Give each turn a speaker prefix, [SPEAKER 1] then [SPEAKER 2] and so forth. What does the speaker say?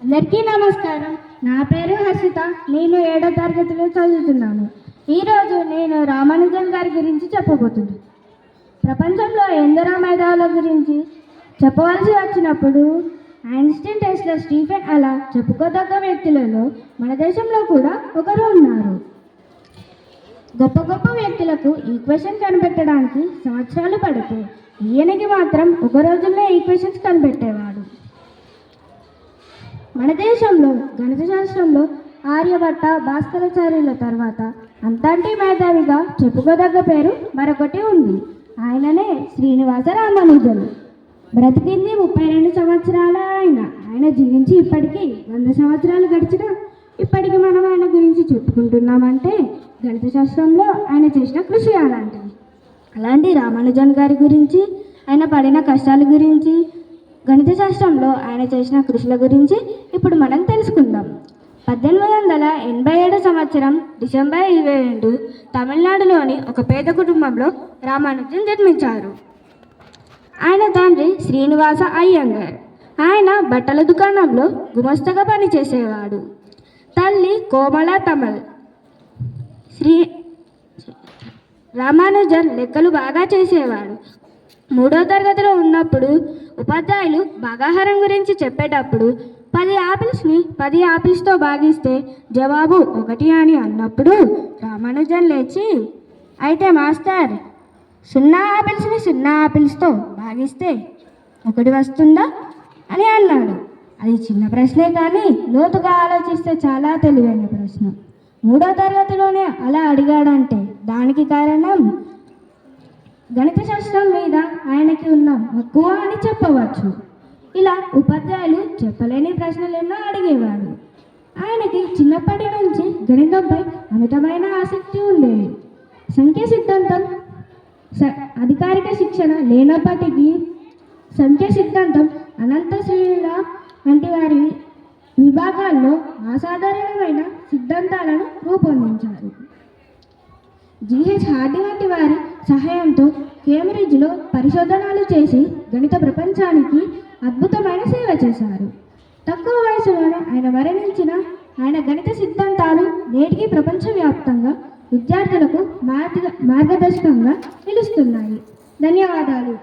[SPEAKER 1] అందరికీ నమస్కారం. నా పేరు హర్షిత. నేను 7వ తరగతిలో చదువుతున్నాను. ఈరోజు నేను రామానుజన్ గారి గురించి చెప్పబోతున్నాను. ప్రపంచంలో ఎందరో మేధావుల గురించి చెప్పవలసి వచ్చినప్పుడు ఐన్స్టీన్, టెస్లా, స్టీఫెన్ అలా చెప్పుకోదగ్గ వ్యక్తులలో మన దేశంలో కూడా ఒకరు ఉన్నారు. గొప్ప గొప్ప వ్యక్తులకు ఈక్వేషన్ కనిపెట్టడానికి సంవత్సరాలు పడితే ఈయనకి మాత్రం ఒక రోజుల్లో ఈక్వేషన్స్ కనిపెట్టేవాడు. మన దేశంలో గణిత శాస్త్రంలో ఆర్యభట్ట, భాస్కరాచార్యుల తర్వాత అంతటి మేధావిగా చెప్పుకోదగ్గ పేరు మరొకటి ఉంది. ఆయననే శ్రీనివాస రామానుజన్. బ్రతికింది 32 సంవత్సరాల ఆయన జీవించి ఇప్పటికీ 100 సంవత్సరాలు గడిచినా ఇప్పటికి మనం ఆయన గురించి చెప్పుకుంటున్నామంటే గణిత శాస్త్రంలో ఆయన చేసిన కృషి అలాంటిది. అలాంటి రామానుజన్ గారి గురించి, ఆయన పడిన కష్టాల గురించి, గణిత శాస్త్రంలో ఆయన చేసిన కృషుల గురించి ఇప్పుడు మనం తెలుసుకుందాం. 1887 సంవత్సరం డిసెంబర్ 22 తమిళనాడులోని ఒక పేద కుటుంబంలో రామానుజన్ జన్మించారు. ఆయన తండ్రి శ్రీనివాస అయ్యంగార్. ఆయన బట్టల దుకాణంలో గుమస్తగా పనిచేసేవాడు. తల్లి కోమల తమల్. రామానుజన్ లెక్కలు బాగా చేసేవాడు. 3వ తరగతిలో ఉన్నప్పుడు ఉపాధ్యాయులు భాగాహారం గురించి చెప్పేటప్పుడు 10 ఆపిల్స్ని 10 ఆపిల్స్తో భాగిస్తే జవాబు 1 అని అన్నప్పుడు రామానుజన్ లేచి, అయితే మాస్టర్ 0 ఆపిల్స్ని 0 ఆపిల్స్తో భాగిస్తే 1 వస్తుందా అని అన్నాడు. అది చిన్న ప్రశ్నే కానీ లోతుగా ఆలోచిస్తే చాలా తెలివైన ప్రశ్న. 3వ తరగతిలోనే అలా అడిగాడంటే దానికి కారణం గణిత శాస్త్రం మీద ఆయనకి ఉన్న మక్కువ అని చెప్పవచ్చు. ఇలా ఉపాధ్యాయులు చెప్పలేని ప్రశ్నలు ఎన్నో అడిగేవాడు. ఆయనకి చిన్నప్పటి నుంచి గణితంపై అమితమైన ఆసక్తి ఉండేది. సంఖ్య సిద్ధాంతం అధికారిక శిక్షణ లేనప్పటికీ సంఖ్య సిద్ధాంతం, అనంత శ్రేణుల వంటి వారి విభాగాల్లో అసాధారణమైన సిద్ధాంతాలను రూపొందించారు. జిహెచ్ హార్డీ వంటి వారి సహాయంతో కేంబ్రిడ్జ్లో పరిశోధనలు చేసి గణిత ప్రపంచానికి అద్భుతమైన సేవ చేశారు. తక్కువ వయసులోనే ఆయన మరణించిన ఆయన గణిత సిద్ధాంతాలు నేటికి ప్రపంచవ్యాప్తంగా విద్యార్థులకు మార్గదర్శకంగా నిలుస్తున్నాయి. ధన్యవాదాలు.